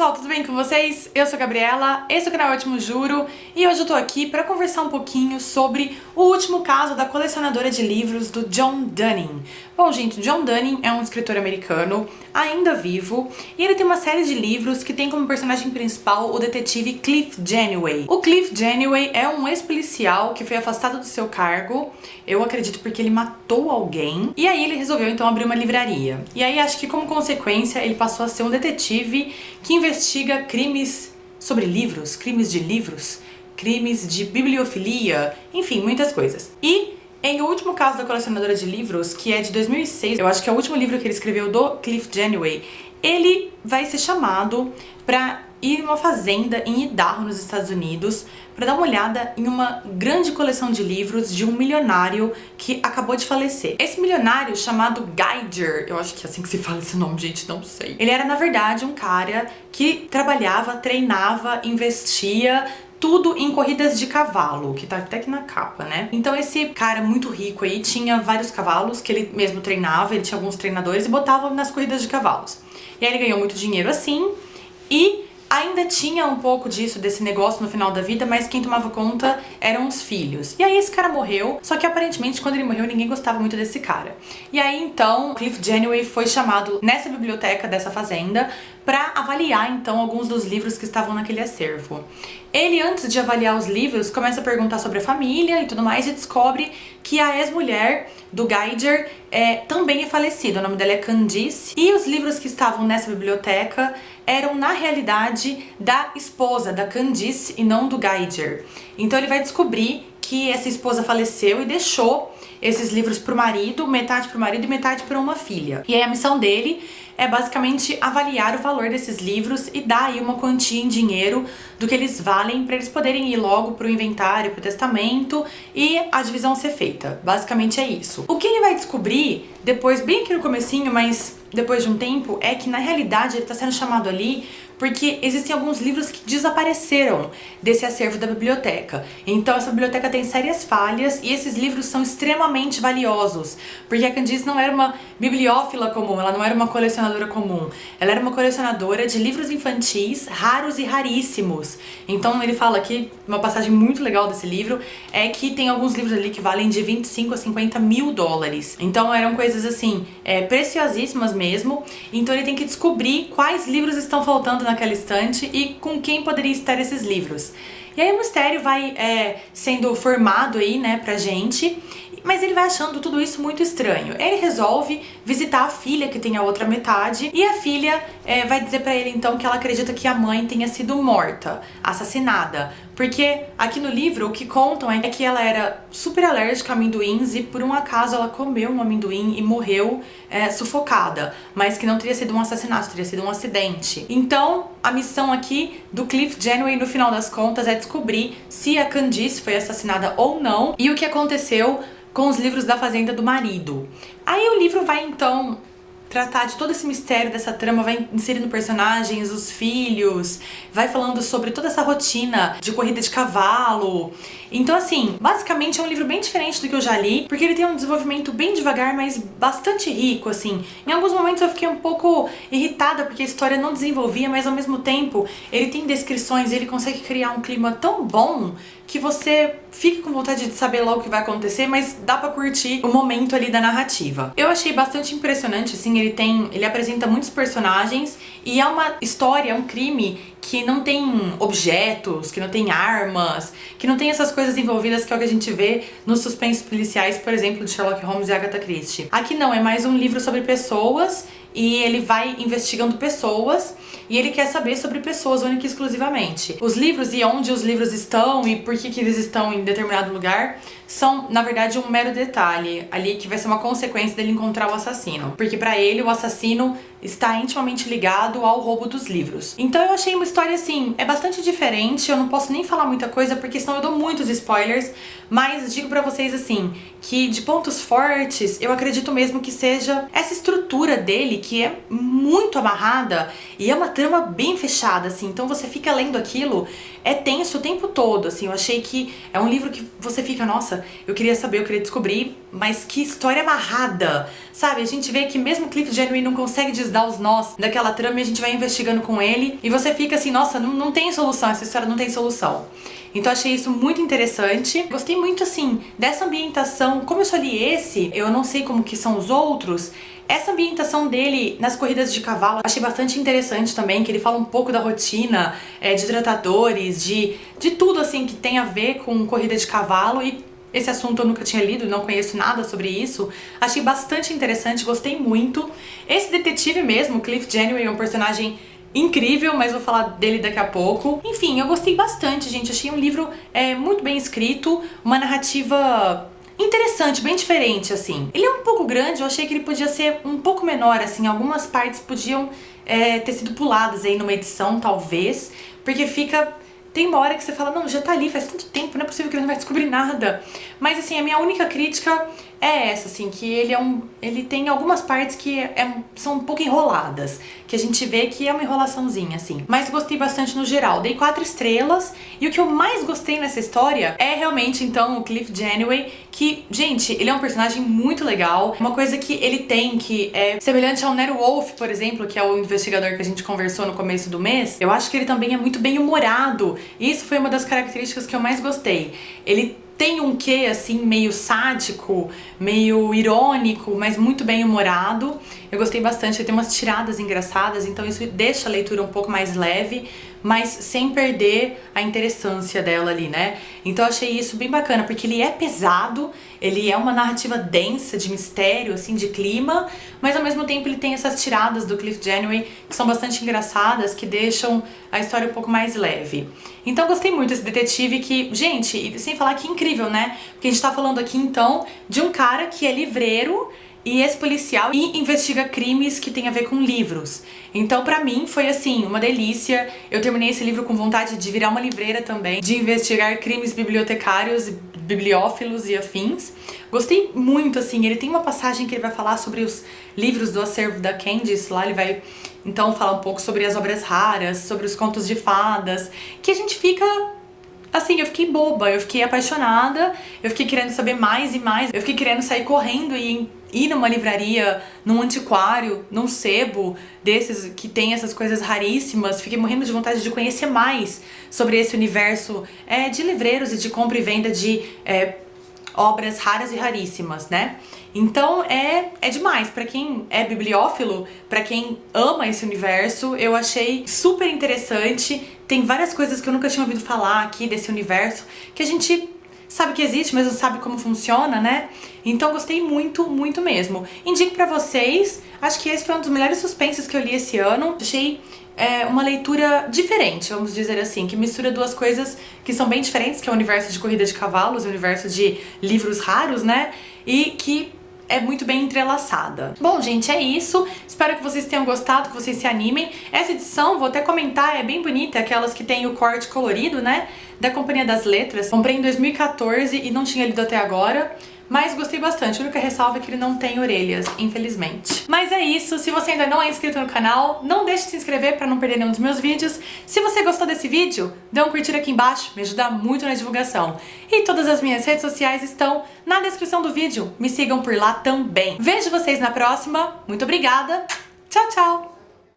pessoal, tudo bem com vocês? Eu sou a Gabriela, esse é o canal Ótimo Juro e hoje eu tô aqui pra conversar um pouquinho sobre o último caso da colecionadora de livros do John Dunning. Bom, gente, John Dunning é um escritor americano, ainda vivo, e ele tem uma série de livros que tem como personagem principal o detetive Cliff Janeway. O Cliff Janeway é um ex-policial que foi afastado do seu cargo, eu acredito porque ele matou alguém, e aí ele resolveu então abrir uma livraria. E aí acho que como consequência ele passou a ser um detetive que investiga crimes sobre livros, crimes de bibliofilia, enfim, muitas coisas. E em O Último Caso da Colecionadora de Livros, que é de 2006, eu acho que é o último livro que ele escreveu do Cliff Janeway, ele vai ser chamado pra ir numa fazenda em Idaho, nos Estados Unidos, para dar uma olhada em uma grande coleção de livros de um milionário que acabou de falecer. Esse milionário, chamado Geiger, eu acho que é assim que se fala esse nome, gente, não sei. Ele era, na verdade, um cara que trabalhava, treinava, investia tudo em corridas de cavalo, que tá até aqui na capa, né? Então esse cara muito rico aí tinha vários cavalos que ele mesmo treinava, ele tinha alguns treinadores e botava nas corridas de cavalos. E aí ele ganhou muito dinheiro assim e ainda tinha um pouco desse negócio no final da vida, mas quem tomava conta eram os filhos. E aí esse cara morreu, só que aparentemente quando ele morreu ninguém gostava muito desse cara. E aí então Cliff Janeway foi chamado nessa biblioteca dessa fazenda pra avaliar então alguns dos livros que estavam naquele acervo. Ele, antes de avaliar os livros, começa a perguntar sobre a família e tudo mais e descobre que a ex-mulher do Geiger também é falecida. O nome dela é Candice. E os livros que estavam nessa biblioteca eram, na realidade, da esposa, da Candice, e não do Geiger. Então ele vai descobrir que essa esposa faleceu e deixou esses livros pro marido, metade pro marido e metade pra uma filha. E aí a missão dele é basicamente avaliar o valor desses livros e dar aí uma quantia em dinheiro do que eles valem para eles poderem ir logo pro inventário, pro testamento e a divisão ser feita. Basicamente é isso. O que ele vai descobrir depois, bem aqui no comecinho, mas depois de um tempo, é que na realidade ele tá sendo chamado ali porque existem alguns livros que desapareceram desse acervo da biblioteca. Então essa biblioteca tem sérias falhas e esses livros são extremamente valiosos, porque a Candice não era uma bibliófila comum, ela não era uma colecionadora comum, ela era uma colecionadora de livros infantis raros e raríssimos. Então ele fala aqui, uma passagem muito legal desse livro, é que tem alguns livros ali que valem de 25 a 50 mil dólares. Então eram coisas assim, preciosíssimas mesmo. Então ele tem que descobrir quais livros estão faltando naquela estante e com quem poderia estar esses livros. E aí o mistério vai sendo formado aí, né, pra gente, mas ele vai achando tudo isso muito estranho. Ele resolve visitar a filha, que tem a outra metade, e a filha vai dizer pra ele então que ela acredita que a mãe tenha sido morta, assassinada. Porque aqui no livro o que contam é que ela era super alérgica a amendoins e por um acaso ela comeu um amendoim e morreu sufocada, mas que não teria sido um assassinato, teria sido um acidente. Então a missão aqui do Cliff Janeway no final das contas é descobrir se a Candice foi assassinada ou não e o que aconteceu com os livros da fazenda do marido. Aí o livro vai então tratar de todo esse mistério dessa trama, vai inserindo personagens, os filhos, vai falando sobre toda essa rotina de corrida de cavalo. Então assim, basicamente é um livro bem diferente do que eu já li, porque ele tem um desenvolvimento bem devagar, mas bastante rico, assim. Em alguns momentos eu fiquei um pouco irritada porque a história não desenvolvia, mas ao mesmo tempo ele tem descrições e ele consegue criar um clima tão bom que você fica com vontade de saber logo o que vai acontecer, mas dá pra curtir o momento ali da narrativa. Eu achei bastante impressionante, assim, ele apresenta muitos personagens e é uma história, é um crime que não tem objetos, que não tem armas, que não tem essas coisas envolvidas que é o que a gente vê nos suspensos policiais, por exemplo, de Sherlock Holmes e Agatha Christie. Aqui não, é mais um livro sobre pessoas e ele vai investigando pessoas e ele quer saber sobre pessoas única e exclusivamente. Os livros e onde os livros estão e por que eles estão em determinado lugar são, na verdade, um mero detalhe ali que vai ser uma consequência dele encontrar o assassino. Porque pra ele, o assassino está intimamente ligado ao roubo dos livros. Então eu achei uma história assim, é bastante diferente, eu não posso nem falar muita coisa porque senão eu dou muitos spoilers, mas digo pra vocês assim, que de pontos fortes eu acredito mesmo que seja essa estrutura dele, que é muito amarrada e é uma trama bem fechada, assim, então você fica lendo aquilo, é tenso o tempo todo, assim, eu achei que é um livro que você fica, nossa, eu queria saber, eu queria descobrir, mas que história amarrada, sabe? A gente vê que mesmo Cliff Janeway não consegue desdar os nós daquela trama e a gente vai investigando com ele e você fica assim, nossa, não tem solução, essa história não tem solução. Então achei isso muito interessante. Gostei muito, assim, dessa ambientação. Como eu só li esse, eu não sei como que são os outros. Essa ambientação dele nas corridas de cavalo, achei bastante interessante também, que ele fala um pouco da rotina de tratadores, de tudo, assim, que tem a ver com corrida de cavalo. E esse assunto eu nunca tinha lido, não conheço nada sobre isso. Achei bastante interessante, gostei muito. Esse detetive mesmo, Cliff Janeway, é um personagem incrível, mas vou falar dele daqui a pouco. Enfim, eu gostei bastante, gente. Achei um livro muito bem escrito, uma narrativa interessante, bem diferente, assim. Ele é um pouco grande, eu achei que ele podia ser um pouco menor, assim. Algumas partes podiam ter sido puladas aí numa edição, talvez, porque fica... Tem uma hora que você fala, não, já tá ali, faz tanto tempo, não é possível que ele não vai descobrir nada. Mas, assim, a minha única crítica é essa, assim, que ele tem algumas partes que são um pouco enroladas, que a gente vê que é uma enrolaçãozinha, assim. Mas gostei bastante no geral, dei 4 estrelas, e o que eu mais gostei nessa história é realmente, então, o Cliff Janeway, que, gente, ele é um personagem muito legal. Uma coisa que ele tem que é semelhante ao Nero Wolfe, por exemplo, que é o investigador que a gente conversou no começo do mês, eu acho que ele também é muito bem humorado. E isso foi uma das características que eu mais gostei. Ele tem um quê, assim, meio sádico, meio irônico, mas muito bem humorado. Eu gostei bastante, ele tem umas tiradas engraçadas, então isso deixa a leitura um pouco mais leve, mas sem perder a interessância dela ali, né? Então eu achei isso bem bacana, porque ele é pesado, ele é uma narrativa densa, de mistério, assim, de clima, mas ao mesmo tempo ele tem essas tiradas do Cliff Janeway que são bastante engraçadas, que deixam a história um pouco mais leve. Então eu gostei muito desse detetive que, gente, sem falar que incrível, né? Porque a gente tá falando aqui, então, de um cara que é livreiro e ex-policial e investiga crimes que tem a ver com livros. Então, pra mim, foi assim, uma delícia. Eu terminei esse livro com vontade de virar uma livreira também, de investigar crimes bibliotecários, bibliófilos e afins. Gostei muito, assim, ele tem uma passagem que ele vai falar sobre os livros do acervo da Candice, lá ele vai, então, falar um pouco sobre as obras raras, sobre os contos de fadas, que a gente fica... Assim, eu fiquei boba, eu fiquei apaixonada, eu fiquei querendo saber mais e mais, eu fiquei querendo sair correndo e ir numa livraria, num antiquário, num sebo desses que tem essas coisas raríssimas. Fiquei morrendo de vontade de conhecer mais sobre esse universo de livreiros e de compra e venda de obras raras e raríssimas, né? Então é demais, pra quem é bibliófilo, pra quem ama esse universo, eu achei super interessante. Tem várias coisas que eu nunca tinha ouvido falar aqui desse universo, que a gente sabe que existe, mas não sabe como funciona, né? Então gostei muito, muito mesmo. Indico pra vocês, acho que esse foi um dos melhores suspenses que eu li esse ano. Achei uma leitura diferente, vamos dizer assim, que mistura duas coisas que são bem diferentes, que é o universo de corrida de cavalos, o universo de livros raros, né? E que é muito bem entrelaçada. Bom, gente, é isso. Espero que vocês tenham gostado, que vocês se animem. Essa edição, vou até comentar, é bem bonita, aquelas que tem o corte colorido, né? Da Companhia das Letras. Comprei em 2014 e não tinha lido até agora, mas gostei bastante. A única ressalva é que ele não tem orelhas, infelizmente. Mas é isso. Se você ainda não é inscrito no canal, não deixe de se inscrever para não perder nenhum dos meus vídeos. Se você gostou desse vídeo, dê um curtir aqui embaixo, me ajuda muito na divulgação. E todas as minhas redes sociais estão na descrição do vídeo. Me sigam por lá também. Vejo vocês na próxima. Muito obrigada. Tchau, tchau!